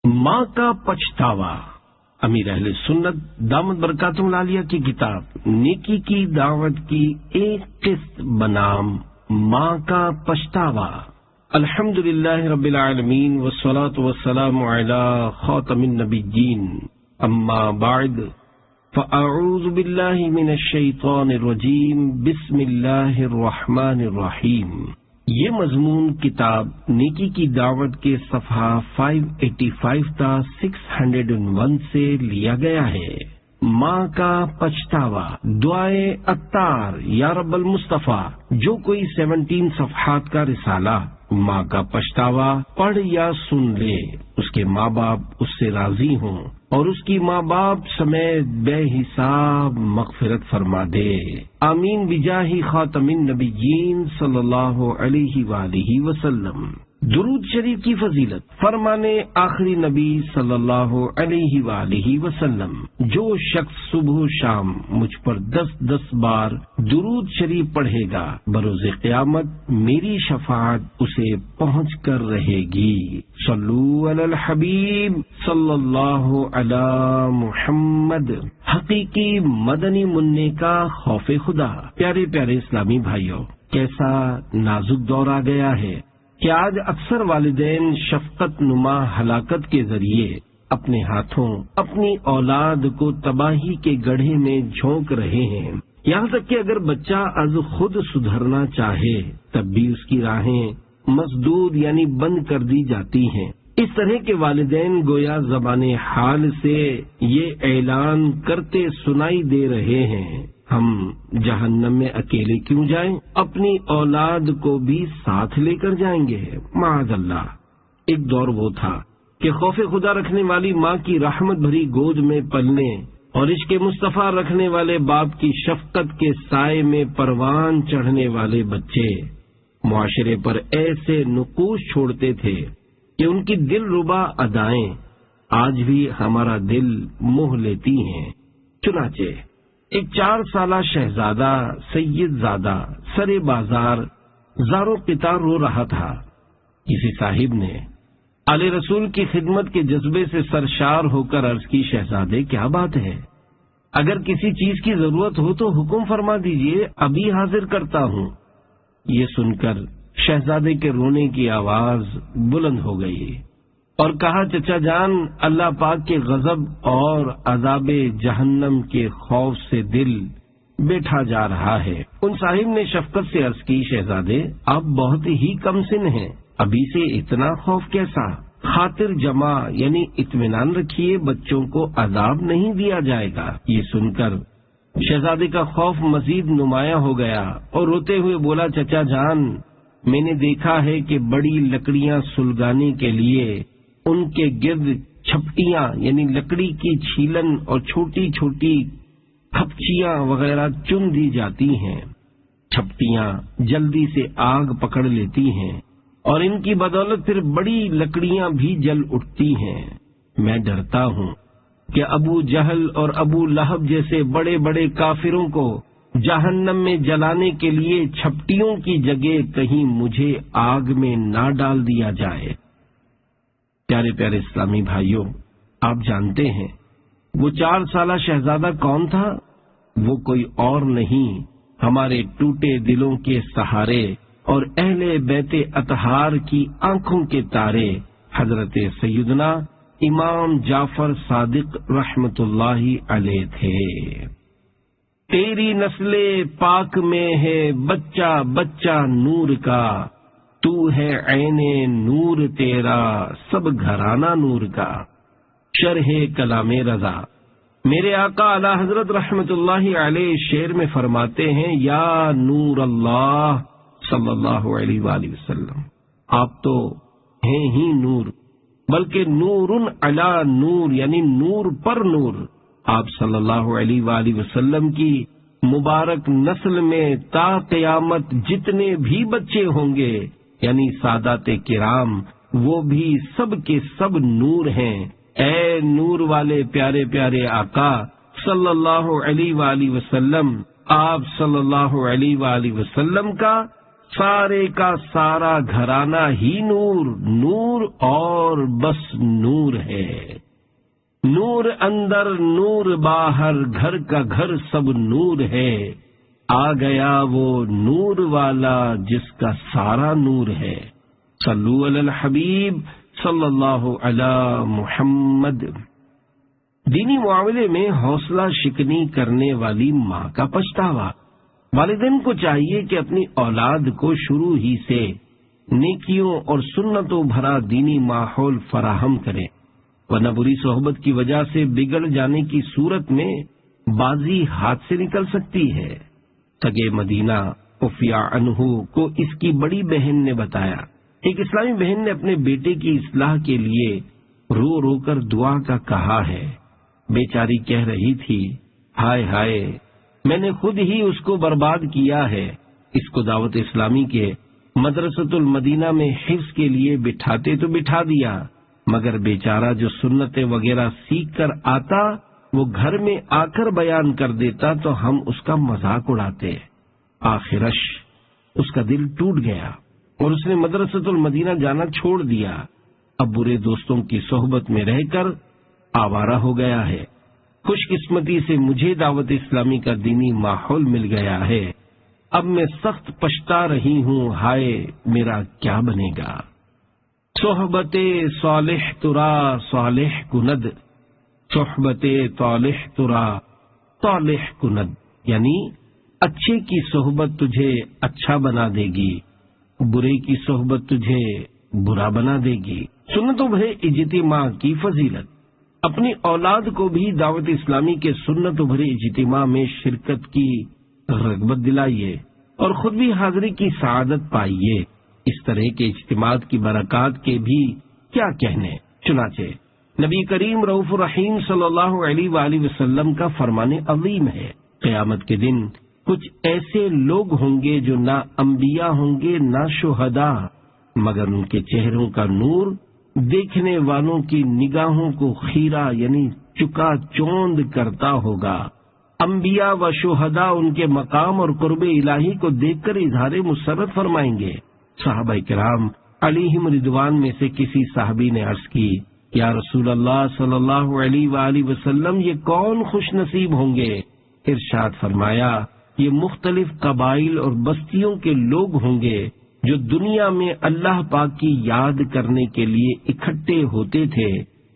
ماں کا پچھتاوا، امیر اہل سنت دامت برکاتہم العالیہ کی کتاب نیکی کی دعوت کی ایک قسط بنام ماں کا پچھتاوا۔ الحمدللہ رب العالمین والصلاة والسلام علی خاتم النبیین، اما بعد فاعوذ باللہ من الشیطان الرجیم، بسم اللہ الرحمن الرحیم۔ یہ مضمون کتاب نیکی کی دعوت کے صفحہ 585 تا 601 سے لیا گیا ہے۔ ماں کا پچھتاوا، دعائے عطار یا رب المصطفیٰ، جو کوئی 17 صفحات کا رسالہ ماں کا پچھتاوا پڑھ یا سن لے، اس کے ماں باپ اس سے راضی ہوں اور اس کی ماں باپ سمیت بے حساب مغفرت فرما دے، آمین بجاہ خاتم النبیین صلی اللہ علیہ وآلہ وسلم۔ درود شریف کی فضیلت، فرمانے آخری نبی صلی اللہ علیہ وآلہ وسلم، جو شخص صبح و شام مجھ پر 10 بار درود شریف پڑھے گا، بروز قیامت میری شفاعت اسے پہنچ کر رہے گی۔ صلو علی الحبیب صلی اللہ علی محمد۔ حقیقی مدنی منع کا خوف خدا۔ پیارے پیارے اسلامی بھائیوں، کیسا نازک دور آ گیا ہے کہ آج اکثر والدین شفقت نما ہلاکت کے ذریعے اپنے ہاتھوں اپنی اولاد کو تباہی کے گڑھے میں جھونک رہے ہیں، یہاں تک کہ اگر بچہ از خود سدھرنا چاہے تب بھی اس کی راہیں مسدود یعنی بند کر دی جاتی ہیں۔ اس طرح کے والدین گویا زبان حال سے یہ اعلان کرتے سنائی دے رہے ہیں، ہم جہنم میں اکیلے کیوں جائیں، اپنی اولاد کو بھی ساتھ لے کر جائیں گے، معاذ اللہ۔ ایک دور وہ تھا کہ خوف خدا رکھنے والی ماں کی رحمت بھری گود میں پلنے اور عشق مصطفیٰ رکھنے والے باپ کی شفقت کے سائے میں پروان چڑھنے والے بچے معاشرے پر ایسے نقوش چھوڑتے تھے کہ ان کی دل ربا ادائیں آج بھی ہمارا دل موہ لیتی ہیں۔ چنانچہ ایک 4 سالہ شہزادہ سید زادہ سر بازار زارو قطار رو رہا تھا۔ کسی صاحب نے آل رسول کی خدمت کے جذبے سے سرشار ہو کر عرض کی، شہزادے کیا بات ہے؟ اگر کسی چیز کی ضرورت ہو تو حکم فرما دیجئے، ابھی حاضر کرتا ہوں۔ یہ سن کر شہزادے کے رونے کی آواز بلند ہو گئی اور کہا، چچا جان، اللہ پاک کے غضب اور عذاب جہنم کے خوف سے دل بیٹھا جا رہا ہے۔ ان صاحب نے شفقت سے عرض کی، شہزادے آپ بہت ہی کم سن ہیں، ابھی سے اتنا خوف کیسا؟ خاطر جمع یعنی اطمینان رکھیے، بچوں کو عذاب نہیں دیا جائے گا۔ یہ سن کر شہزادے کا خوف مزید نمایاں ہو گیا اور روتے ہوئے بولا، چچا جان، میں نے دیکھا ہے کہ بڑی لکڑیاں سلگانے کے لیے ان کے گرد چھپٹیاں یعنی لکڑی کی چھیلن اور چھوٹی چھوٹی کھپچیاں وغیرہ چن دی جاتی ہیں۔ چھپٹیاں جلدی سے آگ پکڑ لیتی ہیں اور ان کی بدولت پھر بڑی لکڑیاں بھی جل اٹھتی ہیں۔ میں ڈرتا ہوں کہ ابو جہل اور ابو لہب جیسے بڑے بڑے کافروں کو جہنم میں جلانے کے لیے چھپٹیوں کی جگہ کہیں مجھے آگ میں نہ ڈال دیا جائے۔ پیارے پیارے اسلامی بھائیوں، آپ جانتے ہیں وہ 4 سالہ شہزادہ کون تھا؟ وہ کوئی اور نہیں، ہمارے ٹوٹے دلوں کے سہارے اور اہل بیت اطہار کی آنکھوں کے تارے حضرت سیدنا امام جعفر صادق رحمت اللہ علیہ تھے۔ تیری نسل پاک میں ہے بچہ بچہ نور کا، تو ہے عین نور تیرا سب گھرانہ نور کا۔ شرح کلام رضا، میرے آقا اعلی حضرت رحمت اللہ علیہ شعر میں فرماتے ہیں، یا نور اللہ صلی اللہ علیہ وآلہ وسلم، آپ تو ہیں ہی نور، بلکہ نور علی نور یعنی نور پر نور۔ آپ صلی اللہ علیہ وآلہ وسلم کی مبارک نسل میں تا قیامت جتنے بھی بچے ہوں گے یعنی سادات کرام، وہ بھی سب کے سب نور ہیں۔ اے نور والے پیارے پیارے آقا صلی اللہ علیہ وآلہ وسلم، آپ صلی اللہ علیہ وآلہ وسلم کا سارے کا سارا گھرانہ ہی نور، نور اور بس نور ہے، نور اندر نور باہر، گھر کا گھر سب نور ہے، آ گیا وہ نور والا جس کا سارا نور ہے۔ صلو علی الحبیب صلی اللہ علی محمد۔ دینی معاملے میں حوصلہ شکنی کرنے والی ماں کا پچھتاوا۔ والدین کو چاہیے کہ اپنی اولاد کو شروع ہی سے نیکیوں اور سنتوں بھرا دینی ماحول فراہم کریں، ورنہ بری صحبت کی وجہ سے بگڑ جانے کی صورت میں بازی ہاتھ سے نکل سکتی ہے۔ سگے مدینہ عفیہ عنہ کو اس کی بڑی بہن نے بتایا۔ ایک اسلامی بہن نے اپنے بیٹے کی اصلاح کے لیے رو رو کر دعا کا کہا ہے۔ بیچاری کہہ رہی تھی، ہائے ہائے، میں نے خود ہی اس کو برباد کیا ہے۔ اس کو دعوت اسلامی کے مدرسۃ المدینہ میں حفظ کے لیے بٹھاتے تو بٹھا دیا، مگر بیچارہ جو سنتیں وغیرہ سیکھ کر آتا وہ گھر میں آ کر بیان کر دیتا تو ہم اس کا مذاق اڑاتے۔ آخرش اس کا دل ٹوٹ گیا اور اس نے مدرسۃ المدینہ جانا چھوڑ دیا۔ اب برے دوستوں کی صحبت میں رہ کر آوارہ ہو گیا ہے۔ خوش قسمتی سے مجھے دعوت اسلامی کا دینی ماحول مل گیا ہے، اب میں سخت پچھتا رہی ہوں، ہائے میرا کیا بنے گا۔ صحبت صالح ترا صالح کند، صحبت طالح ترا طالح کند، یعنی اچھے کی صحبت تجھے اچھا بنا دے گی، برے کی صحبت تجھے برا بنا دے گی۔ سنتوں بھرے اجتماع کی فضیلت۔ اپنی اولاد کو بھی دعوت اسلامی کے سنتوں بھرے اجتماع میں شرکت کی رغبت دلائیے اور خود بھی حاضری کی سعادت پائیے۔ اس طرح کے اجتماعات کی برکات کے بھی کیا کہنے۔ چنانچہ نبی کریم رؤوف الرحیم صلی اللہ علیہ وآلہ وسلم کا فرمان عظیم ہے، قیامت کے دن کچھ ایسے لوگ ہوں گے جو نہ انبیاء ہوں گے نہ شہداء، مگر ان کے چہروں کا نور دیکھنے والوں کی نگاہوں کو خیرہ یعنی چکا چوند کرتا ہوگا۔ انبیاء و شہداء ان کے مقام اور قرب الہی کو دیکھ کر اظہار مسرت فرمائیں گے۔ صحابہ کرام علیہم رضوان میں سے کسی صحابی نے عرض کی، یا رسول اللہ صلی اللہ علیہ وآلہ وسلم، یہ کون خوش نصیب ہوں گے؟ ارشاد فرمایا، یہ مختلف قبائل اور بستیوں کے لوگ ہوں گے جو دنیا میں اللہ پاک کی یاد کرنے کے لیے اکٹھے ہوتے تھے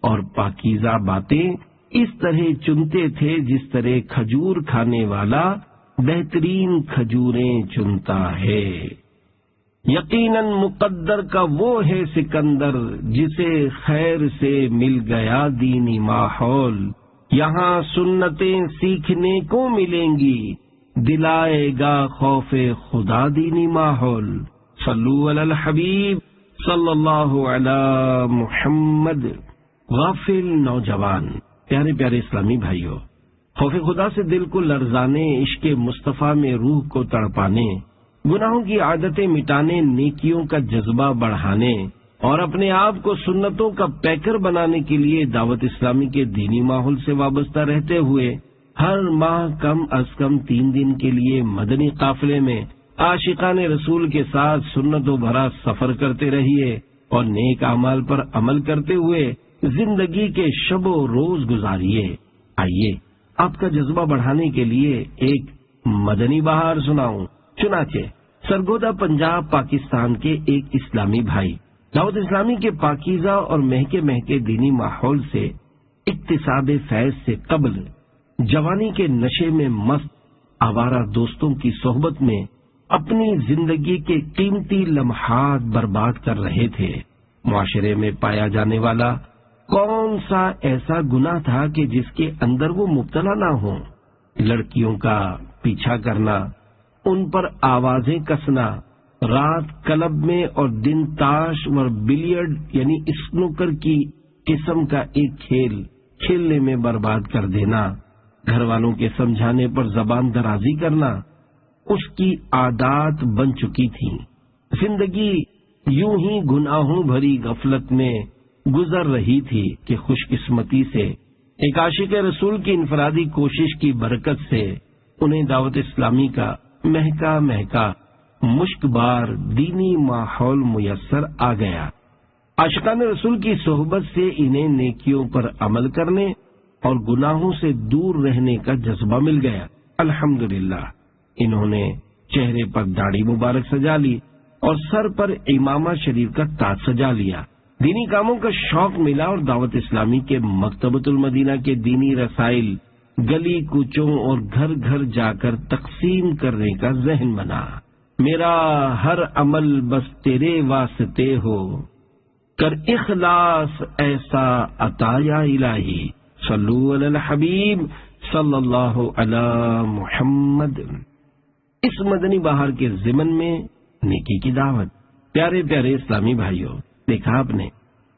اور پاکیزہ باتیں اس طرح چنتے تھے جس طرح کھجور کھانے والا بہترین کھجوریں چنتا ہے۔ یقیناً مقدر کا وہ ہے سکندر جسے خیر سے مل گیا دینی ماحول، یہاں سنتیں سیکھنے کو ملیں گی، دلائے گا خوف خدا دینی ماحول۔ صلو علی الحبیب صلی اللہ علی محمد۔ غافل نوجوان، پیارے پیارے اسلامی بھائیوں، خوف خدا سے دل کو لرزانے، عشق مصطفیٰ میں روح کو تڑپانے، گناہوں کی عادتیں مٹانے، نیکیوں کا جذبہ بڑھانے اور اپنے آپ کو سنتوں کا پیکر بنانے کے لیے دعوت اسلامی کے دینی ماحول سے وابستہ رہتے ہوئے ہر ماہ کم از کم 3 دن کے لیے مدنی قافلے میں عاشقان رسول کے ساتھ سنتوں بھرا سفر کرتے رہیے اور نیک اعمال پر عمل کرتے ہوئے زندگی کے شب و روز گزاریے۔ آئیے آپ کا جذبہ بڑھانے کے لیے ایک مدنی بہار سناؤں۔ چنانچہ سرگودا پنجاب پاکستان کے ایک اسلامی بھائی دعوت اسلامی کے پاکیزہ اور مہکے مہکے دینی ماحول سے اکتساب فیض سے قبل جوانی کے نشے میں مست آوارہ دوستوں کی صحبت میں اپنی زندگی کے قیمتی لمحات برباد کر رہے تھے۔ معاشرے میں پایا جانے والا کون سا ایسا گناہ تھا کہ جس کے اندر وہ مبتلا نہ ہوں؟ لڑکیوں کا پیچھا کرنا، ان پر آوازیں کسنا، رات کلب میں اور دن تاش اور بلیئرڈ یعنی اسنوکر کی قسم کا ایک کھیل کھیلنے میں برباد کر دینا، گھر والوں کے سمجھانے پر زبان درازی کرنا اس کی عادات بن چکی تھی۔ زندگی یوں ہی گناہوں بھری غفلت میں گزر رہی تھی کہ خوش قسمتی سے ایک عاشق رسول کی انفرادی کوشش کی برکت سے انہیں دعوت اسلامی کا مہکا مہکا مشکبار دینی ماحول میسر آ گیا۔ عاشقان رسول کی صحبت سے انہیں نیکیوں پر عمل کرنے اور گناہوں سے دور رہنے کا جذبہ مل گیا۔ الحمدللہ انہوں نے چہرے پر داڑھی مبارک سجا لی اور سر پر امامہ شریف کا تاج سجا لیا۔ دینی کاموں کا شوق ملا اور دعوت اسلامی کے مکتبۃ المدینہ کے دینی رسائل گلی کوچوں اور گھر گھر جا کر تقسیم کرنے کا ذہن بنا۔ میرا ہر عمل بس تیرے واسطے ہو، کر اخلاص ایسا عطا یا الہی، صلو علی الحبیب صلی اللہ علی محمد۔ اس مدنی بہار کے ضمن میں نیکی کی دعوت۔ پیارے پیارے اسلامی بھائیوں، دیکھا آپ نے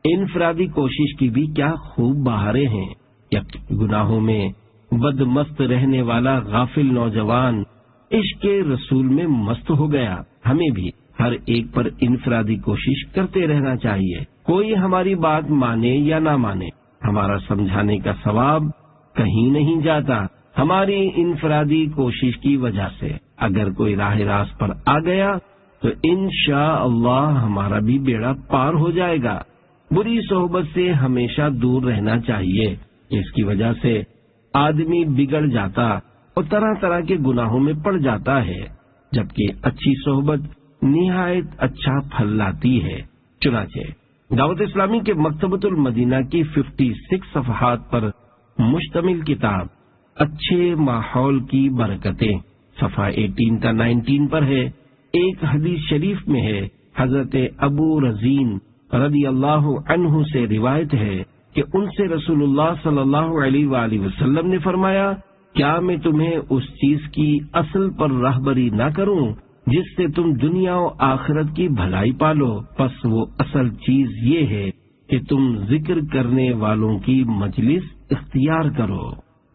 انفرادی کوشش کی بھی کیا خوب بہاریں ہیں۔ یا گناہوں میں بدمست رہنے والا غافل نوجوان عشق رسول میں مست ہو گیا۔ ہمیں بھی ہر ایک پر انفرادی کوشش کرتے رہنا چاہیے۔ کوئی ہماری بات مانے یا نہ مانے، ہمارا سمجھانے کا ثواب کہیں نہیں جاتا ہماری انفرادی کوشش کی وجہ سے۔ اگر کوئی راہ راست پر آ گیا تو انشاءاللہ ہمارا بھی بیڑا پار ہو جائے گا۔ بری صحبت سے ہمیشہ دور رہنا چاہیے، اس کی وجہ سے آدمی بگڑ جاتا اور طرح طرح کے گناہوں میں پڑ جاتا ہے، جبکہ اچھی صحبت نہایت اچھا پھل لاتی ہے۔ چنانچہ دعوت اسلامی کے مکتبۃ المدینہ کی 56 صفحات پر مشتمل کتاب اچھے ماحول کی برکتیں صفحہ 18 تا 19 پر ہے۔ ایک حدیث شریف میں ہے، حضرت ابو رزین رضی اللہ عنہ سے روایت ہے کہ ان سے رسول اللہ صلی اللہ علیہ وآلہ وسلم نے فرمایا، کیا میں تمہیں اس چیز کی اصل پر راہبری نہ کروں جس سے تم دنیا و آخرت کی بھلائی پالو؟ پس وہ اصل چیز یہ ہے کہ تم ذکر کرنے والوں کی مجلس اختیار کرو۔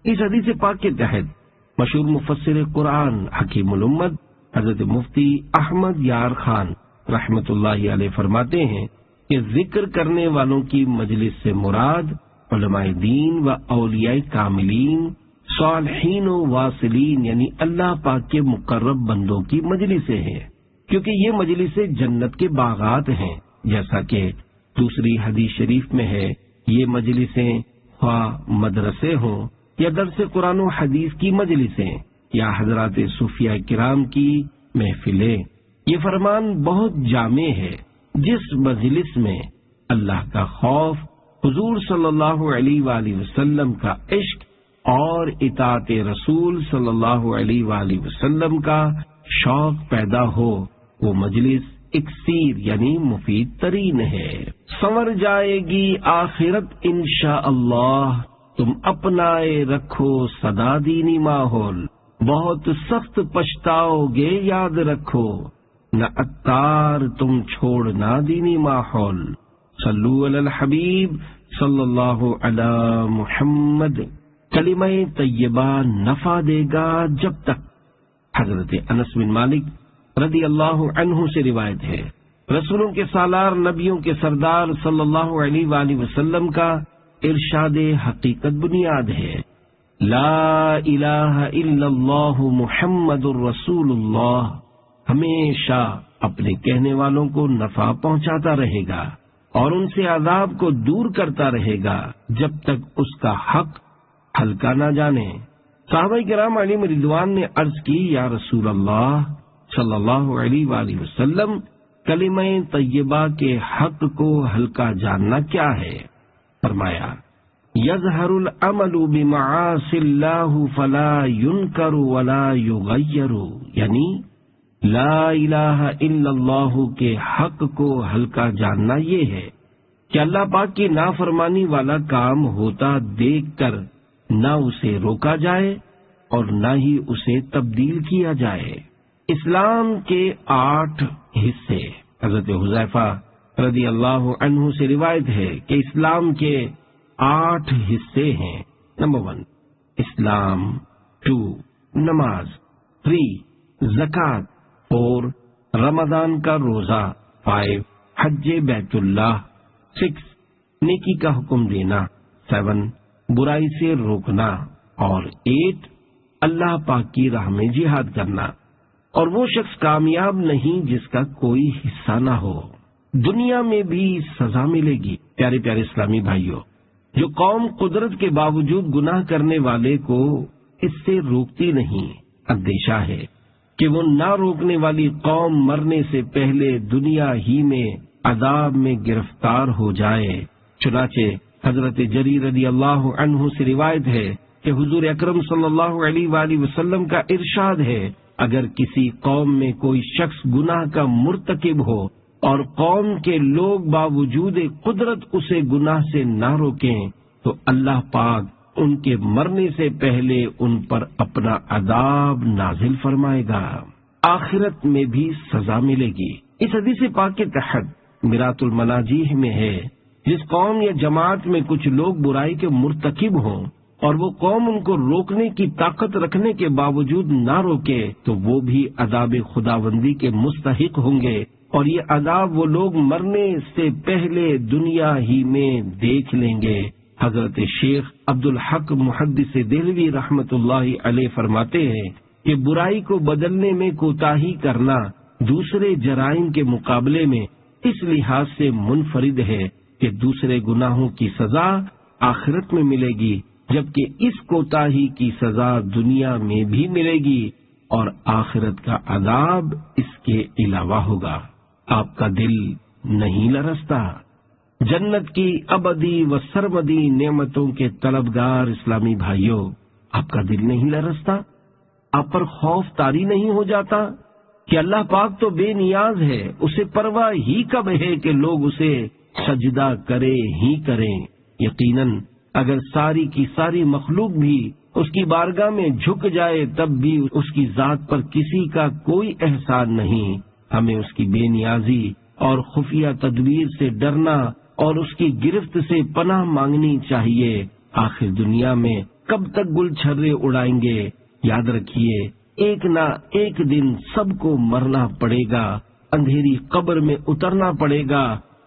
اس حدیث پاک کے تحت مشہور مفسر قرآن حکیم الامت حضرت مفتی احمد یار خان رحمت اللہ علیہ فرماتے ہیں کہ ذکر کرنے والوں کی مجلس سے مراد علماء دین و اولیاء کاملین، صالحین و واصلین، یعنی اللہ پاک کے مقرب بندوں کی مجلسیں ہیں، کیونکہ یہ مجلسیں جنت کے باغات ہیں۔ جیسا کہ دوسری حدیث شریف میں ہے، یہ مجلسیں خواہ مدرسے ہوں یا درس قرآن و حدیث کی مجلسیں یا حضرات صوفیاء کرام کی محفلیں، یہ فرمان بہت جامع ہے۔ جس مجلس میں اللہ کا خوف، حضور صلی اللہ علیہ وآلہ وسلم کا عشق اور اطاعت رسول صلی اللہ علیہ وآلہ وسلم کا شوق پیدا ہو، وہ مجلس اکسیر یعنی مفید ترین ہے۔ سنور جائے گی آخرت انشاءاللہ، تم اپنائے رکھو سدا دینی ماحول، بہت سخت پچھتاؤ گے یاد رکھو، نہ اتار تم چھوڑنا دینی ماحول، صلو علی الحبیب صلی اللہ علی محمد۔ کلمہ طیبہ نفع دے گا جب تک۔ حضرت انس بن مالک رضی اللہ عنہ سے روایت ہے، رسولوں کے سالار، نبیوں کے سردار صلی اللہ علیہ وآلہ وسلم کا ارشاد حقیقت بنیاد ہے، لا الہ الا اللہ محمد الرسول اللہ، ہمیشہ اپنے کہنے والوں کو نفع پہنچاتا رہے گا اور ان سے عذاب کو دور کرتا رہے گا جب تک اس کا حق ہلکا نہ جانے۔ صحابہ کرام علیہم رضوان نے عرض کی، یا رسول اللہ صلی اللہ علیہ وآلہ وسلم، کلمہ طیبہ کے حق کو ہلکا جاننا کیا ہے؟ فرمایا، یظہر العمل بمعاصی اللہ فلا ینکر ولا یغیر، یعنی لا الہ الا اللہ کے حق کو ہلکا جاننا یہ ہے کہ اللہ پاک کی نافرمانی والا کام ہوتا دیکھ کر نہ اسے روکا جائے اور نہ ہی اسے تبدیل کیا جائے۔ اسلام کے 8 حصے، حضرت حذیفہ رضی اللہ عنہ سے روایت ہے کہ اسلام کے 8 حصے ہیں۔ نمبر 1 اسلام، 2 نماز، 3 زکوٰۃ، 4 رمضان کا روزہ، 5 حج بیت اللہ، 6 نیکی کا حکم دینا، 7 برائی سے روکنا اور 8 اللہ پاک کی راہ میں جہاد کرنا۔ اور وہ شخص کامیاب نہیں جس کا کوئی حصہ نہ ہو۔ دنیا میں بھی سزا ملے گی۔ پیارے پیارے اسلامی بھائیوں، جو قوم قدرت کے باوجود گناہ کرنے والے کو اس سے روکتی نہیں، اندیشہ ہے کہ وہ نہ روکنے والی قوم مرنے سے پہلے دنیا ہی میں عذاب میں گرفتار ہو جائے۔ چنانچہ حضرت جریر رضی اللہ عنہ سے روایت ہے کہ حضور اکرم صلی اللہ علیہ وآلہ وسلم کا ارشاد ہے، اگر کسی قوم میں کوئی شخص گناہ کا مرتکب ہو اور قوم کے لوگ باوجود قدرت اسے گناہ سے نہ روکیں تو اللہ پاک ان کے مرنے سے پہلے ان پر اپنا عذاب نازل فرمائے گا، آخرت میں بھی سزا ملے گی۔ اس حدیث پاک کے تحت میراث المناجیح میں ہے، جس قوم یا جماعت میں کچھ لوگ برائی کے مرتکب ہوں اور وہ قوم ان کو روکنے کی طاقت رکھنے کے باوجود نہ روکے تو وہ بھی عذاب خداوندی کے مستحق ہوں گے، اور یہ عذاب وہ لوگ مرنے سے پہلے دنیا ہی میں دیکھ لیں گے۔ حضرت شیخ عبدالحق محدث دہلوی رحمت اللہ علیہ فرماتے ہیں کہ برائی کو بدلنے میں کوتاہی کرنا دوسرے جرائم کے مقابلے میں اس لحاظ سے منفرد ہے کہ دوسرے گناہوں کی سزا آخرت میں ملے گی، جبکہ اس کوتاہی کی سزا دنیا میں بھی ملے گی اور آخرت کا عذاب اس کے علاوہ ہوگا۔ آپ کا دل نہیں لرزتا؟ جنت کی ابدی و سرمدی نعمتوں کے طلبگار اسلامی بھائیوں، آپ کا دل نہیں لرزتا؟ آپ پر خوف طاری نہیں ہو جاتا کہ اللہ پاک تو بے نیاز ہے، اسے پرواہ ہی کب ہے کہ لوگ اسے سجدہ کرے ہی کریں؟ یقیناً اگر ساری کی ساری مخلوق بھی اس کی بارگاہ میں جھک جائے تب بھی اس کی ذات پر کسی کا کوئی احسان نہیں۔ ہمیں اس کی بے نیازی اور خفیہ تدبیر سے ڈرنا اور اس کی گرفت سے پناہ مانگنی چاہیے۔ آخر دنیا میں کب تک گل چھرے اڑائیں گے؟ یاد رکھیے، ایک نہ ایک دن سب کو مرنا پڑے گا، اندھیری قبر میں اترنا پڑے گا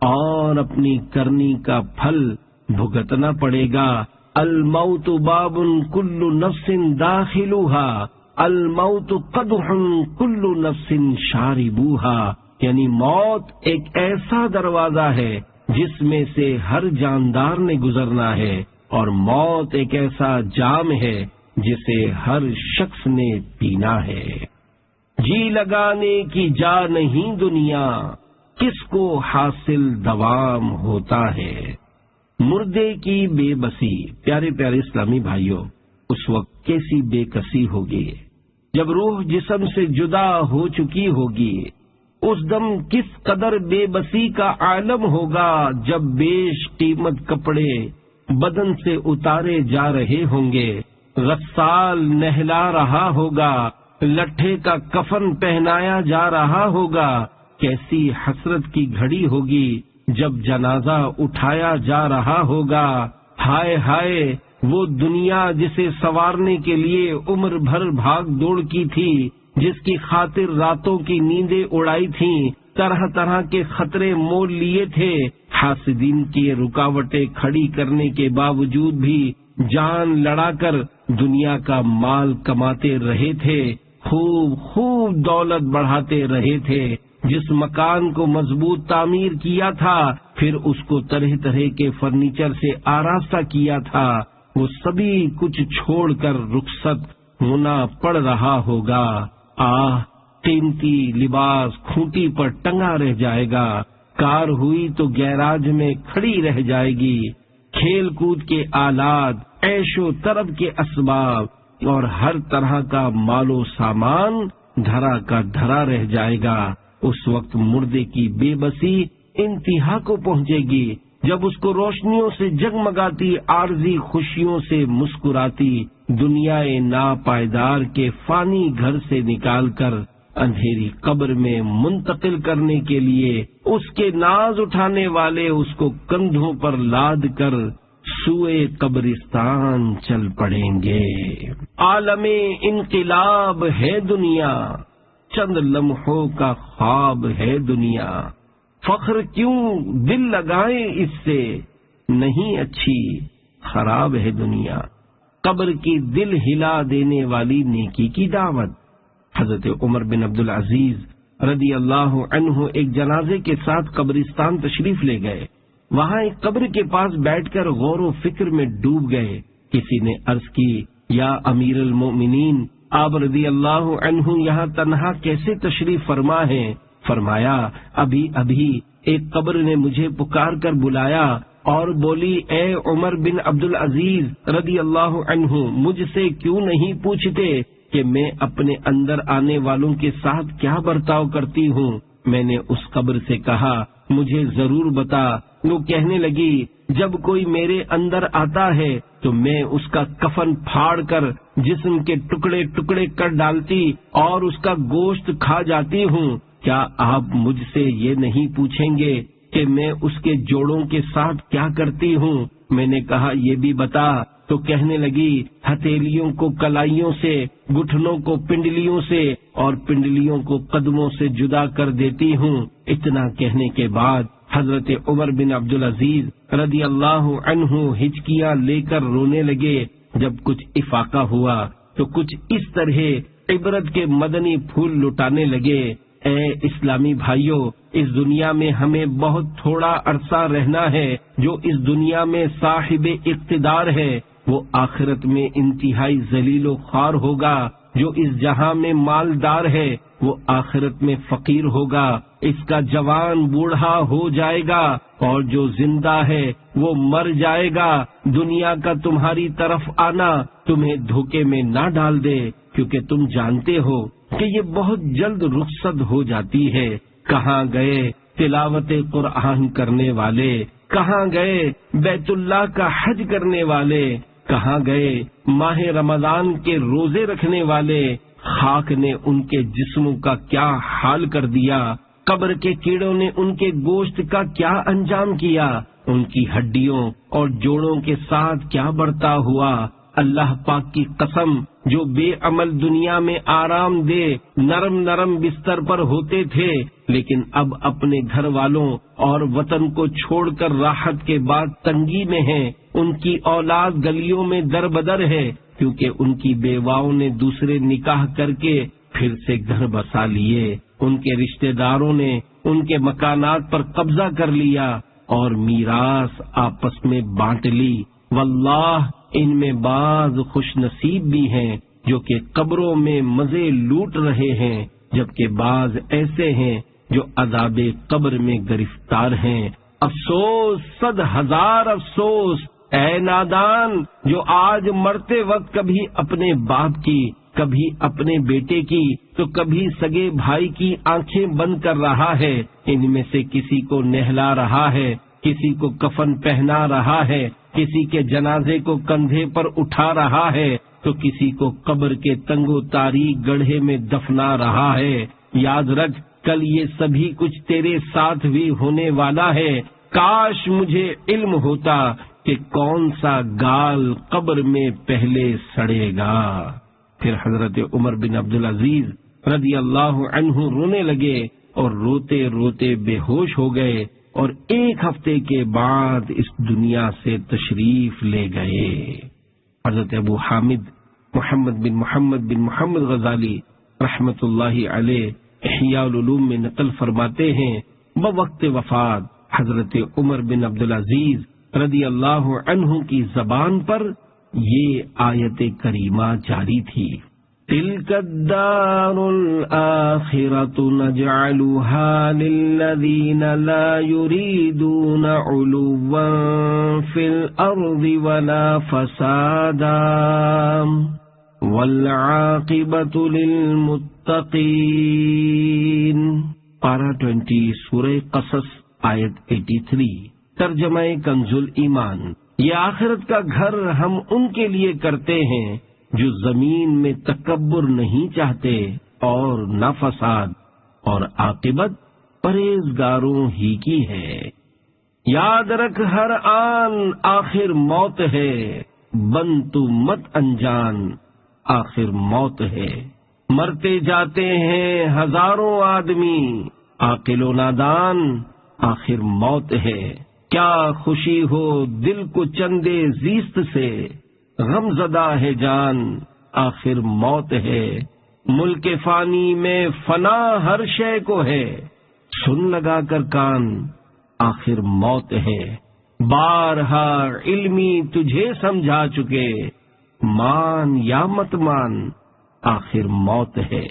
اور اپنی کرنی کا پھل بھگتنا پڑے گا۔ الموت باب کل نفس داخلها، الموت قدح کل نفس شاربوها، یعنی موت ایک ایسا دروازہ ہے جس میں سے ہر جاندار نے گزرنا ہے، اور موت ایک ایسا جام ہے جسے ہر شخص نے پینا ہے۔ جی لگانے کی جا نہیں دنیا، کس کو حاصل دوام ہوتا ہے۔ مردے کی بے بسی۔ پیارے پیارے اسلامی بھائیوں، اس وقت کیسی بے کسی ہوگی جب روح جسم سے جدا ہو چکی ہوگی۔ اس دم کس قدر بے بسی کا عالم ہوگا جب بیش قیمت کپڑے بدن سے اتارے جا رہے ہوں گے، غسال نہلا رہا ہوگا، لٹھے کا کفن پہنایا جا رہا ہوگا۔ کیسی حسرت کی گھڑی ہوگی جب جنازہ اٹھایا جا رہا ہوگا۔ ہائے ہائے، وہ دنیا جسے سنوارنے کے لیے عمر بھر بھاگ دوڑ کی تھی، جس کی خاطر راتوں کی نیندیں اڑائی تھیں، طرح طرح کے خطرے مول لیے تھے، حاسدین کی رکاوٹیں کھڑی کرنے کے باوجود بھی جان لڑا کر دنیا کا مال کماتے رہے تھے، خوب دولت بڑھاتے رہے تھے، جس مکان کو مضبوط تعمیر کیا تھا پھر اس کو طرح طرح کے فرنیچر سے آراستہ کیا تھا، وہ سبھی کچھ چھوڑ کر رخصت ہونا پڑ رہا ہوگا۔ قیمتی لباس کھوٹی پر ٹنگا رہ جائے گا، کار ہوئی تو گیراج میں کھڑی رہ جائے گی، کھیل کود کے آلات، عیش و طرب کے اسباب اور ہر طرح کا مال و سامان دھرا کا دھرا رہ جائے گا۔ اس وقت مردے کی بے بسی انتہا کو پہنچے گی جب اس کو روشنیوں سے جگمگاتی عارضی خوشیوں سے مسکراتی دنیا ناپائیدار کے فانی گھر سے نکال کر اندھیری قبر میں منتقل کرنے کے لیے اس کے ناز اٹھانے والے اس کو کندھوں پر لاد کر سوئے قبرستان چل پڑیں گے۔ عالم انقلاب ہے دنیا، چند لمحوں کا خواب ہے دنیا، فخر کیوں دل لگائیں اس سے، نہیں اچھی خراب ہے دنیا۔ قبر کی دل ہلا دینے والی نیکی کی دعوت، حضرت عمر بن عبدالعزیز رضی اللہ عنہ ایک جنازے کے ساتھ قبرستان تشریف لے گئے. وہاں ایک قبر کے پاس بیٹھ کر غور و فکر میں ڈوب گئے. کسی نے عرض کی، یا امیر المؤمنین، آپ رضی اللہ عنہ یہاں تنہا کیسے تشریف فرما ہیں؟ فرمایا، ابھی ایک قبر نے مجھے پکار کر بلایا اور بولی، اے عمر بن عبدالعزیز رضی اللہ عنہ، مجھ سے کیوں نہیں پوچھتے کہ میں اپنے اندر آنے والوں کے ساتھ کیا برتاؤ کرتی ہوں؟ میں نے اس قبر سے کہا، مجھے ضرور بتا. وہ کہنے لگی، جب کوئی میرے اندر آتا ہے تو میں اس کا کفن پھاڑ کر جسم کے ٹکڑے ٹکڑے کر ڈالتی اور اس کا گوشت کھا جاتی ہوں. کیا آپ مجھ سے یہ نہیں پوچھیں گے کہ میں اس کے جوڑوں کے ساتھ کیا کرتی ہوں؟ میں نے کہا، یہ بھی بتا. تو کہنے لگی، ہتھیلیوں کو کلائیوں سے، گٹھنوں کو پنڈلیوں سے اور پنڈلیوں کو قدموں سے جدا کر دیتی ہوں. اتنا کہنے کے بعد حضرت عمر بن عبدالعزیز رضی اللہ عنہ ہچکیاں لے کر رونے لگے. جب کچھ افاقہ ہوا تو کچھ اس طرح عبرت کے مدنی پھول لٹانے لگے. اے اسلامی بھائیوں، اس دنیا میں ہمیں بہت تھوڑا عرصہ رہنا ہے. جو اس دنیا میں صاحب اقتدار ہے وہ آخرت میں انتہائی ذلیل و خوار ہوگا. جو اس جہاں میں مالدار ہے وہ آخرت میں فقیر ہوگا. اس کا جوان بوڑھا ہو جائے گا اور جو زندہ ہے وہ مر جائے گا. دنیا کا تمہاری طرف آنا تمہیں دھوکے میں نہ ڈال دے، کیونکہ تم جانتے ہو کہ یہ بہت جلد رخصت ہو جاتی ہے. کہاں گئے تلاوت قرآن کرنے والے؟ کہاں گئے بیت اللہ کا حج کرنے والے؟ کہاں گئے ماہ رمضان کے روزے رکھنے والے؟ خاک نے ان کے جسموں کا کیا حال کر دیا؟ قبر کے کیڑوں نے ان کے گوشت کا کیا انجام کیا؟ ان کی ہڈیوں اور جوڑوں کے ساتھ کیا برتا ہوا؟ اللہ پاک کی قسم، جو بے عمل دنیا میں آرام دہ نرم نرم بستر پر ہوتے تھے، لیکن اب اپنے گھر والوں اور وطن کو چھوڑ کر راحت کے بعد تنگی میں ہیں. ان کی اولاد گلیوں میں در بدر ہے، کیونکہ ان کی بیواؤں نے دوسرے نکاح کر کے پھر سے گھر بسا لیے. ان کے رشتہ داروں نے ان کے مکانات پر قبضہ کر لیا اور میراث آپس میں بانٹ لی. واللہ ان میں بعض خوش نصیب بھی ہیں جو کہ قبروں میں مزے لوٹ رہے ہیں، جبکہ بعض ایسے ہیں جو عذاب قبر میں گرفتار ہیں. افسوس، 100,000 افسوس، اے نادان، جو آج مرتے وقت کبھی اپنے باپ کی، کبھی اپنے بیٹے کی تو کبھی سگے بھائی کی آنکھیں بند کر رہا ہے. ان میں سے کسی کو نہلا رہا ہے، کسی کو کفن پہنا رہا ہے، کسی کے جنازے کو کندھے پر اٹھا رہا ہے تو کسی کو قبر کے تنگ و تاریک گڑھے میں دفنا رہا ہے. یاد رکھ، کل یہ سبھی کچھ تیرے ساتھ بھی ہونے والا ہے. کاش مجھے علم ہوتا کہ کون سا گال قبر میں پہلے سڑے گا. پھر حضرت عمر بن عبدالعزیز رضی اللہ عنہ رونے لگے اور روتے روتے بے ہوش ہو گئے اور 1 ہفتے کے بعد اس دنیا سے تشریف لے گئے. حضرت ابو حامد محمد بن محمد غزالی رحمت اللہ علیہ احیاء العلوم میں نقل فرماتے ہیں، بوقت وفات حضرت عمر بن عبدالعزیز رضی اللہ عنہ کی زبان پر یہ آیت کریمہ جاری تھی، تلک الدار الآخرة نجعلها للذین لا یریدون علوا فی الارض ولا فسادا والعاقبۃ للمتقین. پارہ 20 سورہ قصص آیت 83. ترجمہ کنز ایمان. یہ آخرت کا گھر ہم ان کے لیے کرتے ہیں جو زمین میں تکبر نہیں چاہتے اور نہ فساد، اور عاقبت پرہیزگاروں ہی کی ہے. یاد رکھ، ہر آن آخر موت ہے، بن تو مت انجان، آخر موت ہے. مرتے جاتے ہیں ہزاروں آدمی، عاقل و نادان، آخر موت ہے. کیا خوشی ہو دل کو چندے زیست سے، غم زدہ ہے جان، آخر موت ہے. ملک فانی میں فنا ہر شے کو ہے، سن لگا کر کان آخر موت ہے، بارہا علمی تجھے سمجھا چکے، مان یا مت مان آخر موت ہے۔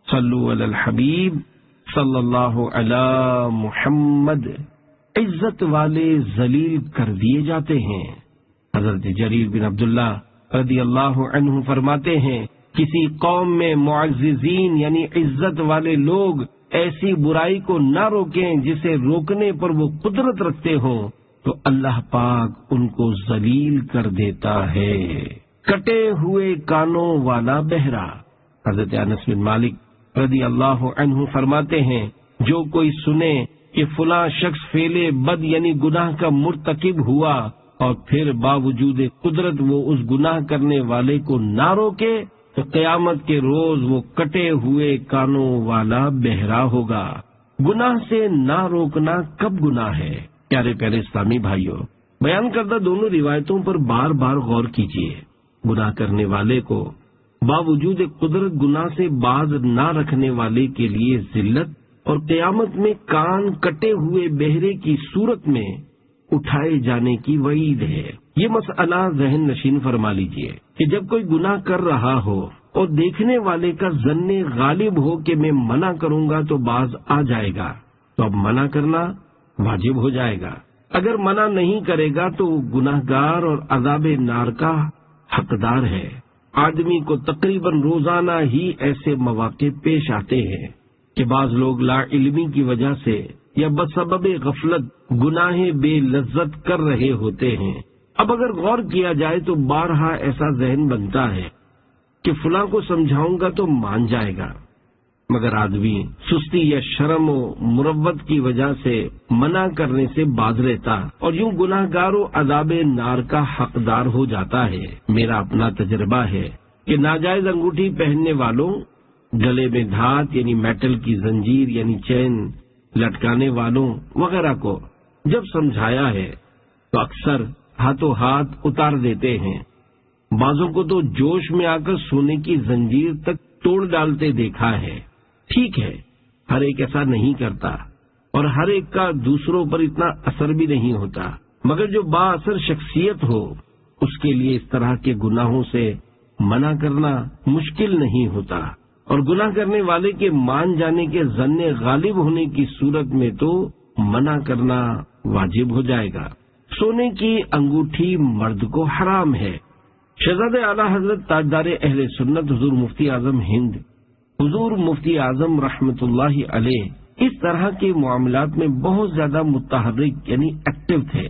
صلو علی الحبیب صلی اللہ علی محمد۔ عزت والے ذلیل کر دیے جاتے ہیں۔ حضرت جریر بن عبداللہ رضی اللہ عنہ فرماتے ہیں، کسی قوم میں معززین یعنی عزت والے لوگ ایسی برائی کو نہ روکیں جسے روکنے پر وہ قدرت رکھتے ہوں تو اللہ پاک ان کو ذلیل کر دیتا ہے۔ کٹے ہوئے کانوں والا بہرا۔ حضرت انس بن مالک رضی اللہ عنہ فرماتے ہیں، جو کوئی سنے کہ فلاں شخص فعل بد یعنی گناہ کا مرتکب ہوا اور پھر باوجود قدرت وہ اس گناہ کرنے والے کو نہ روکے تو قیامت کے روز وہ کٹے ہوئے کانوں والا بہرا ہوگا۔ گناہ سے نہ روکنا کب گناہ ہے؟ پیارے پیارے اسلامی بھائیوں، بیان کردہ دونوں روایتوں پر بار بار غور کیجیے۔ گناہ کرنے والے کو باوجود قدرت گناہ سے باز نہ رکھنے والے کے لیے ذلت اور قیامت میں کان کٹے ہوئے بہرے کی صورت میں اٹھائے جانے کی وعید ہے۔ یہ مسئلہ ذہن نشین فرما لیجئے کہ جب کوئی گناہ کر رہا ہو اور دیکھنے والے کا ظن غالب ہو کہ میں منع کروں گا تو باز آ جائے گا، تو اب منع کرنا واجب ہو جائے گا۔ اگر منع نہیں کرے گا تو وہ گناہ گار اور عذاب نار کا حقدار ہے۔ آدمی کو تقریباً روزانہ ہی ایسے مواقع پیش آتے ہیں کہ بعض لوگ لا علمی کی وجہ سے یا بسبب غفلت گناہ بے لذت کر رہے ہوتے ہیں۔ اب اگر غور کیا جائے تو بارہا ایسا ذہن بنتا ہے کہ فلاں کو سمجھاؤں گا تو مان جائے گا، مگر آدمی سستی یا شرم و مروت کی وجہ سے منع کرنے سے باز رہتا اور یوں گناہ گار و عذاب نار کا حقدار ہو جاتا ہے۔ میرا اپنا تجربہ ہے کہ ناجائز انگوٹھی پہننے والوں، گلے میں دھات یعنی میٹل کی زنجیر یعنی چین لٹکانے والوں وغیرہ کو جب سمجھایا ہے تو اکثر ہاتھوں ہاتھ اتار دیتے ہیں۔ بعضوں کو تو جوش میں آ کر سونے کی زنجیر تک توڑ ڈالتے دیکھا ہے۔ ٹھیک ہے، ہر ایک ایسا نہیں کرتا اور ہر ایک کا دوسروں پر اتنا اثر بھی نہیں ہوتا، مگر جو با اثر شخصیت ہو اس کے لیے اس طرح کے گناہوں سے منع کرنا مشکل نہیں ہوتا، اور گناہ کرنے والے کے مان جانے کے ظن غالب ہونے کی صورت میں تو منع کرنا واجب ہو جائے گا۔ سونے کی انگوٹھی مرد کو حرام ہے۔ شہزاد اعلیٰ حضرت تاجدار اہل سنت حضور مفتی اعظم ہند حضور مفتی اعظم رحمت اللہ علیہ اس طرح کے معاملات میں بہت زیادہ متحرک یعنی ایکٹیو تھے۔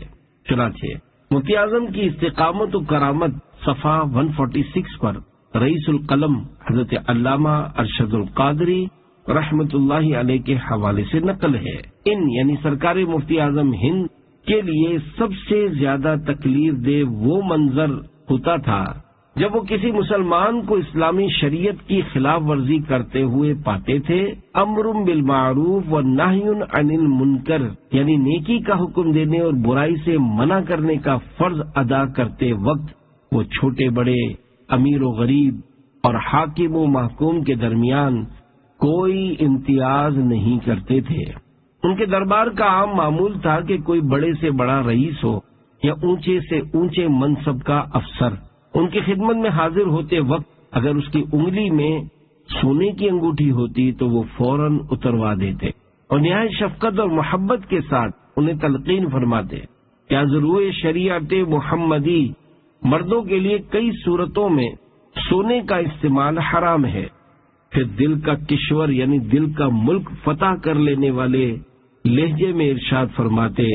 چنانچہ مفتی اعظم کی استقامت و کرامت صفحہ 146 پر رئیس القلم حضرت علامہ ارشد القادری رحمت اللہ علیہ کے حوالے سے نقل ہے۔ ان یعنی سرکار مفتی اعظم ہند کے لیے سب سے زیادہ تکلیف دہ وہ منظر ہوتا تھا جب وہ کسی مسلمان کو اسلامی شریعت کی خلاف ورزی کرتے ہوئے پاتے تھے۔ امر بالمعروف و نہی عن المنکر یعنی نیکی کا حکم دینے اور برائی سے منع کرنے کا فرض ادا کرتے وقت وہ چھوٹے بڑے، امیر و غریب اور حاکم و محکوم کے درمیان کوئی امتیاز نہیں کرتے تھے۔ ان کے دربار کا عام معمول تھا کہ کوئی بڑے سے بڑا رئیس ہو یا اونچے سے اونچے منصب کا افسر، ان کی خدمت میں حاضر ہوتے وقت اگر اس کی انگلی میں سونے کی انگوٹھی ہوتی تو وہ فوراً اتروا دیتے اور نہایت شفقت اور محبت کے ساتھ انہیں تلقین فرماتے کہ ضرور شریعت محمدی مردوں کے لیے کئی صورتوں میں سونے کا استعمال حرام ہے۔ پھر دل کا کشور یعنی دل کا ملک فتح کر لینے والے لہجے میں ارشاد فرماتے،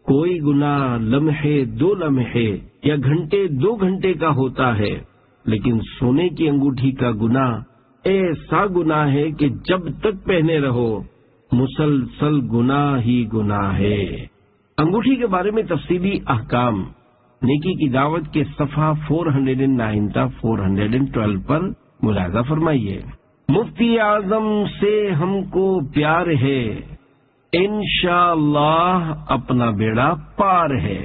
کوئی گناہ لمحے دو لمحے یا گھنٹے دو گھنٹے کا ہوتا ہے، لیکن سونے کی انگوٹھی کا گناہ ایسا گناہ ہے کہ جب تک پہنے رہو مسلسل گناہ ہی گناہ ہے۔ انگوٹھی کے بارے میں تفصیلی احکام نیکی کی دعوت کے صفحہ 409 تا 412 پر ملاحظہ فرمائیے۔ مفتی اعظم سے ہم کو پیار ہے، انشاءاللہ اپنا بیڑا پار ہے۔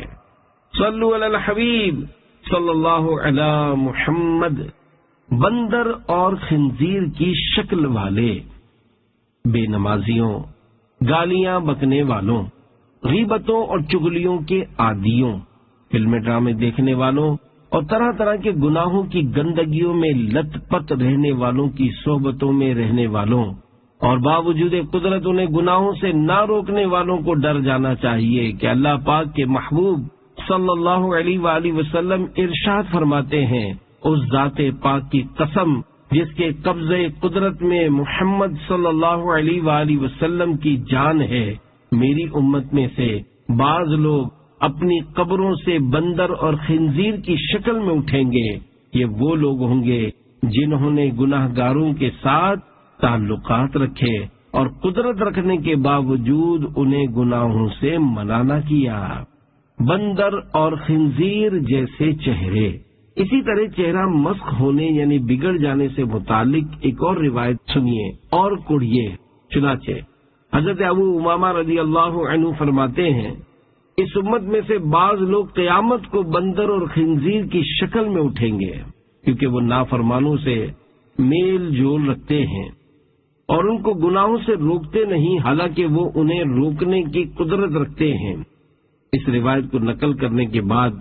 صلو علی الحبیب صلی اللہ علی محمد۔ بندر اور خنزیر کی شکل والے، بے نمازیوں، گالیاں بکنے والوں، غیبتوں اور چغلیوں کے عادیوں، فلمیں ڈرامے دیکھنے والوں اور طرح طرح کے گناہوں کی گندگیوں میں لت پت رہنے والوں کی صحبتوں میں رہنے والوں، اور باوجود قدرت انہیں گناہوں سے نہ روکنے والوں کو ڈر جانا چاہیے کہ اللہ پاک کے محبوب صلی اللہ علیہ وآلہ وسلم ارشاد فرماتے ہیں، اس ذات پاک کی قسم جس کے قبضے قدرت میں محمد صلی اللہ علیہ وآلہ وسلم کی جان ہے، میری امت میں سے بعض لوگ اپنی قبروں سے بندر اور خنزیر کی شکل میں اٹھیں گے، یہ وہ لوگ ہوں گے جنہوں نے گناہ گاروں کے ساتھ تعلقات رکھے اور قدرت رکھنے کے باوجود انہیں گناہوں سے منع نہ کیا۔ بندر اور خنزیر جیسے چہرے۔ اسی طرح چہرہ مسخ ہونے یعنی بگڑ جانے سے متعلق ایک اور روایت سنیے اور پڑھیے۔ چنانچہ حضرت ابو امامہ رضی اللہ عنہ فرماتے ہیں، اس امت میں سے بعض لوگ قیامت کو بندر اور خنزیر کی شکل میں اٹھیں گے، کیونکہ وہ نافرمانوں سے میل جول رکھتے ہیں اور ان کو گناہوں سے روکتے نہیں، حالانکہ وہ انہیں روکنے کی قدرت رکھتے ہیں۔ اس روایت کو نقل کرنے کے بعد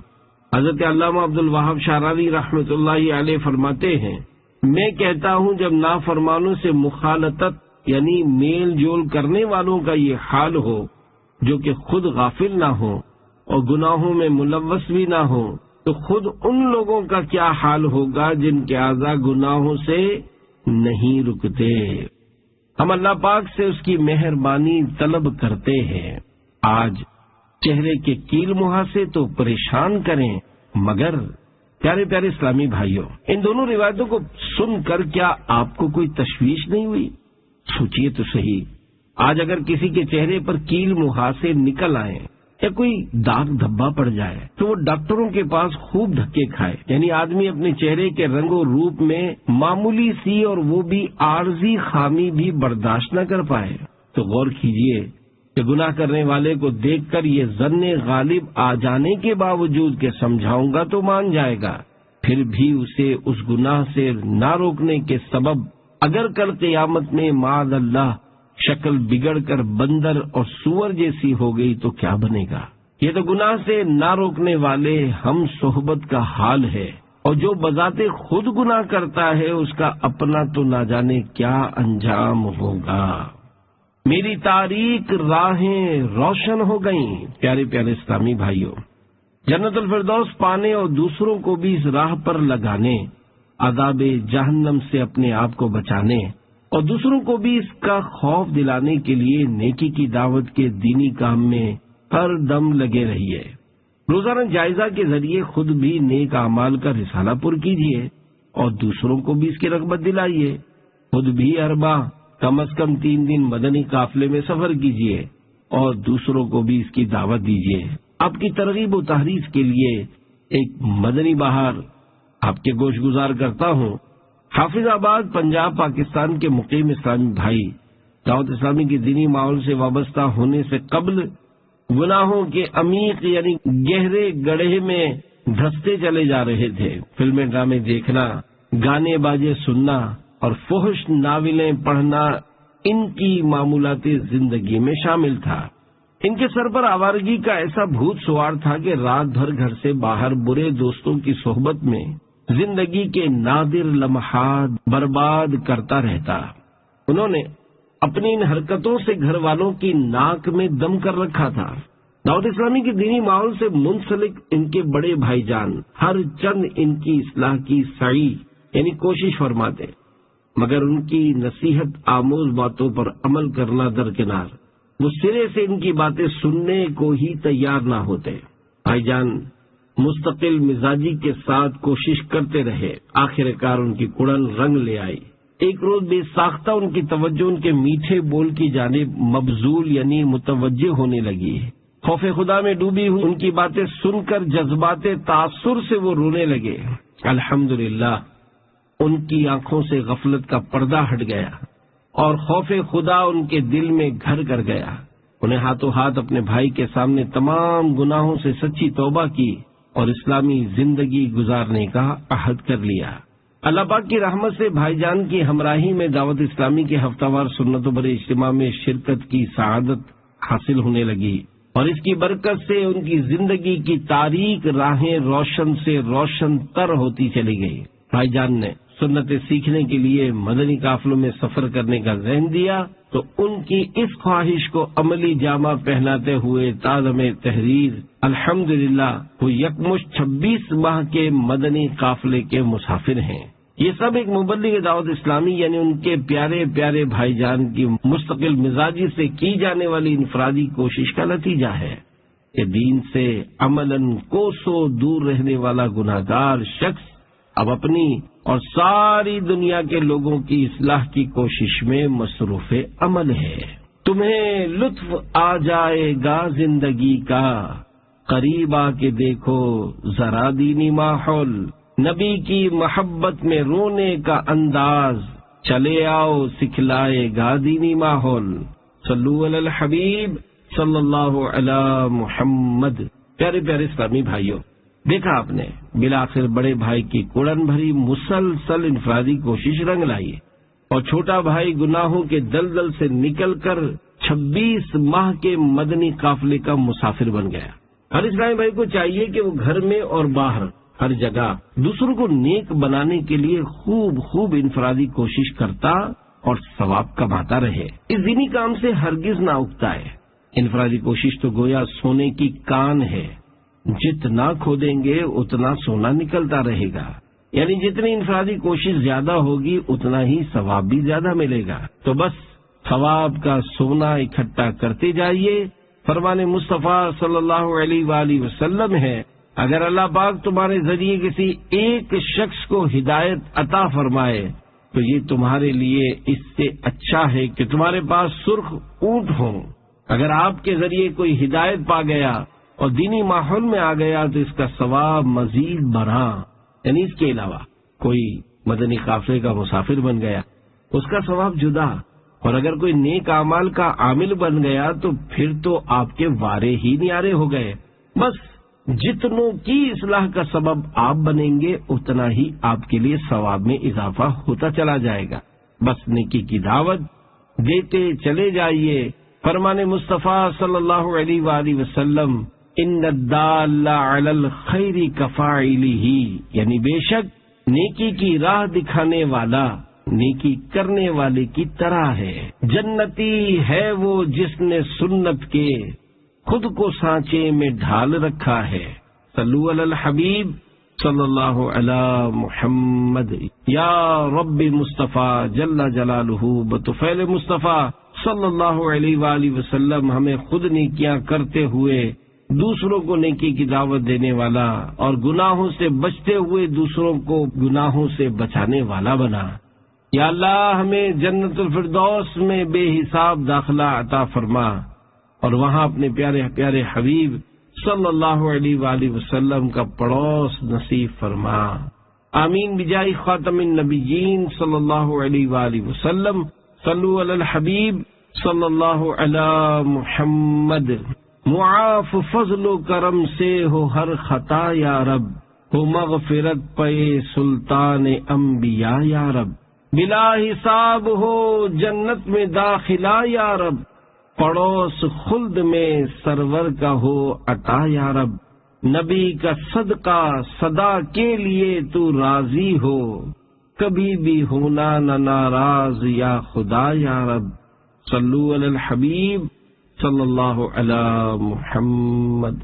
حضرت علامہ عبد الوہاب شعراوی رحمۃ اللہ علیہ فرماتے ہیں، میں کہتا ہوں جب نافرمانوں سے مخالطت یعنی میل جول کرنے والوں کا یہ حال ہو جو کہ خود غافل نہ ہو اور گناہوں میں ملوث بھی نہ ہو، تو خود ان لوگوں کا کیا حال ہوگا جن کے اعضاء گناہوں سے نہیں رکتے۔ ہم اللہ پاک سے اس کی مہربانی طلب کرتے ہیں۔ آج چہرے کے کیل مہاسے تو پریشان کریں، مگر پیارے پیارے اسلامی بھائیوں، ان دونوں روایتوں کو سن کر کیا آپ کو کوئی تشویش نہیں ہوئی؟ سوچئے تو صحیح، آج اگر کسی کے چہرے پر کیل مہاسے نکل آئیں یا کوئی داغ دھبا پڑ جائے تو وہ ڈاکٹروں کے پاس خوب دھکے کھائے، یعنی آدمی اپنے چہرے کے رنگ و روپ میں معمولی سی اور وہ بھی عارضی خامی بھی برداشت نہ کر پائے۔ تو غور کیجئے کہ گناہ کرنے والے کو دیکھ کر یہ ظن غالب آ جانے کے باوجود کہ سمجھاؤں گا تو مان جائے گا، پھر بھی اسے اس گناہ سے نہ روکنے کے سبب اگر کل قیامت میں معاذ اللہ شکل بگڑ کر بندر اور سور جیسی ہو گئی تو کیا بنے گا؟ یہ تو گناہ سے نہ روکنے والے ہم صحبت کا حال ہے، اور جو بذات خود گناہ کرتا ہے اس کا اپنا تو نہ جانے کیا انجام ہوگا۔ میری تاریک راہیں روشن ہو گئیں۔ پیارے پیارے اسلامی بھائیوں، جنت الفردوس پانے اور دوسروں کو بھی اس راہ پر لگانے، عذاب جہنم سے اپنے آپ کو بچانے اور دوسروں کو بھی اس کا خوف دلانے کے لیے نیکی کی دعوت کے دینی کام میں ہر دم لگے رہیے۔ روزانہ جائزہ کے ذریعے خود بھی نیک اعمال کا رسالہ پر کیجیے اور دوسروں کو بھی اس کی رغبت دلائیے۔ خود بھی ہر ماہ کم از کم 3 دن مدنی قافلے میں سفر کیجیے اور دوسروں کو بھی اس کی دعوت دیجیے۔ آپ کی ترغیب و تحریض کے لیے ایک مدنی بہار آپ کے گوش گزار کرتا ہوں۔ حافظ آباد پنجاب پاکستان کے مقیم اسلامی بھائی دعوت اسلامی کی دینی ماحول سے وابستہ ہونے سے قبل گناہوں کے عمیق یعنی گہرے گڑھے میں دھستے چلے جا رہے تھے۔ فلمیں ڈرامے دیکھنا، گانے باجے سننا اور فحش ناولیں پڑھنا ان کی معمولات زندگی میں شامل تھا۔ ان کے سر پر آوارگی کا ایسا بھوت سوار تھا کہ رات بھر گھر سے باہر برے دوستوں کی صحبت میں زندگی کے نادر لمحات برباد کرتا رہتا۔ انہوں نے اپنی ان حرکتوں سے گھر والوں کی ناک میں دم کر رکھا تھا۔ دعوت اسلامی کی دینی ماحول سے منسلک ان کے بڑے بھائی جان ہر چند ان کی اصلاح کی سعی یعنی کوشش فرماتے، مگر ان کی نصیحت آموز باتوں پر عمل کرنا درکنار، وہ سرے سے ان کی باتیں سننے کو ہی تیار نہ ہوتے۔ بھائی جان مستقل مزاجی کے ساتھ کوشش کرتے رہے، آخر کار ان کی کڑن رنگ لے آئی۔ ایک روز بے ساختہ ان کی توجہ ان کے میٹھے بول کی جانب مبذول یعنی متوجہ ہونے لگی۔ خوف خدا میں ڈوبی ہوئی ان کی باتیں سن کر جذبات تاثر سے وہ رونے لگے۔ الحمدللہ ان کی آنکھوں سے غفلت کا پردہ ہٹ گیا اور خوف خدا ان کے دل میں گھر کر گیا۔ انہیں ہاتھوں ہاتھ اپنے بھائی کے سامنے تمام گناہوں سے سچی توبہ کی اور اسلامی زندگی گزارنے کا عہد کر لیا۔ اللہ پاک کی رحمت سے بھائی جان کی ہمراہی میں دعوت اسلامی کے ہفتہ وار سنتوں پر اجتماع میں شرکت کی سعادت حاصل ہونے لگی، اور اس کی برکت سے ان کی زندگی کی تاریک راہیں روشن سے روشن تر ہوتی چلی گئی۔ بھائی جان نے سنتیں سیکھنے کے لیے مدنی قافلوں میں سفر کرنے کا ذہن دیا تو ان کی اس خواہش کو عملی جامہ پہناتے ہوئے تعظم تحریر الحمدللہ وہ یکمشت 26 ماہ کے مدنی قافلے کے مسافر ہیں۔ یہ سب ایک مبلغ دعوت اسلامی یعنی ان کے پیارے پیارے بھائی جان کی مستقل مزاجی سے کی جانے والی انفرادی کوشش کا نتیجہ ہے کہ دین سے عملاً کوسوں دور رہنے والا گناہگار شخص اب اپنی اور ساری دنیا کے لوگوں کی اصلاح کی کوشش میں مصروف عمل ہے۔ تمہیں لطف آ جائے گا زندگی کا، قریب آ کے دیکھو ذرا دینی ماحول، نبی کی محبت میں رونے کا انداز، چلے آؤ سکھلائے گا دینی ماحول۔ صلو علی الحبیب صلی اللہ علی محمد۔ پیارے پیارے اسلامی بھائیوں، دیکھا آپ نے بالآخر بڑے بھائی کی کڑن بھری مسلسل انفرادی کوشش رنگ لائی اور چھوٹا بھائی گناہوں کے دلدل سے نکل کر 26 ماہ کے مدنی قافلے کا مسافر بن گیا۔ ہر اسلامی بھائی کو چاہیے کہ وہ گھر میں اور باہر ہر جگہ دوسروں کو نیک بنانے کے لیے خوب انفرادی کوشش کرتا اور ثواب کماتا رہے، اس دینی کام سے ہرگز نہ اکتائے۔ انفرادی کوشش تو گویا سونے کی کان ہے، جتنا کھودیں گے اتنا سونا نکلتا رہے گا، یعنی جتنی انفرادی کوشش زیادہ ہوگی اتنا ہی ثواب بھی زیادہ ملے گا۔ تو بس ثواب کا سونا اکٹھا کرتے جائیے۔ فرمان مصطفیٰ صلی اللہ علیہ وآلہ وسلم ہے، اگر اللہ پاک تمہارے ذریعے کسی ایک شخص کو ہدایت عطا فرمائے تو یہ تمہارے لیے اس سے اچھا ہے کہ تمہارے پاس سرخ اونٹ ہوں۔ اگر آپ کے ذریعے کوئی ہدایت پا گیا اور دینی ماحول میں آ گیا تو اس کا ثواب مزید بڑھا، یعنی اس کے علاوہ کوئی مدنی قافلے کا مسافر بن گیا اس کا ثواب جدا، اور اگر کوئی نیک اعمال کا عامل بن گیا تو پھر تو آپ کے وارے ہی نیارے ہو گئے۔ بس جتنوں کی اصلاح کا سبب آپ بنیں گے اتنا ہی آپ کے لیے ثواب میں اضافہ ہوتا چلا جائے گا۔ بس نیکی کی دعوت دیتے چلے جائیے۔ فرمان مصطفیٰ صلی اللہ علیہ وآلہ وسلم، ان الدال علی الخیر کفاعلہ، یعنی بے شک نیکی کی راہ دکھانے والا نیکی کرنے والے کی طرح ہے۔ جنتی ہے وہ جس نے سنت کے خود کو سانچے میں ڈھال رکھا ہے۔ صلو علی الحبیب صلی اللہ علی محمد۔ یا رب مصطفیٰ جل جلالہ بطفیل مصطفیٰ صلی اللہ علیہ وآلہ وسلم ہمیں خود نیکیاں کرتے ہوئے دوسروں کو نیکی کی دعوت دینے والا اور گناہوں سے بچتے ہوئے دوسروں کو گناہوں سے بچانے والا بنا۔ یا اللہ ہمیں جنت الفردوس میں بے حساب داخلہ عطا فرما اور وہاں اپنے پیارے پیارے حبیب صلی اللہ علیہ وآلہ وسلم کا پڑوس نصیب فرما۔ آمین بجاہ خاتم النبیین صلی اللہ علیہ وآلہ وسلم۔ صلو علی الحبیب صلی اللہ علی محمد۔ معاف فضل و کرم سے ہو ہر خطا یا رب، ہو مغفرت پے سلطان انبیاء یا رب، بلا حساب ہو جنت میں داخلہ یا رب، پڑوس خلد میں سرور کا ہو عطا یا رب، نبی کا صدقہ صدا کے لیے تو راضی ہو، کبھی بھی ہونا نہ ناراض یا خدا یا رب۔ صلو علی الحبیب صلی اللہ علی محمد۔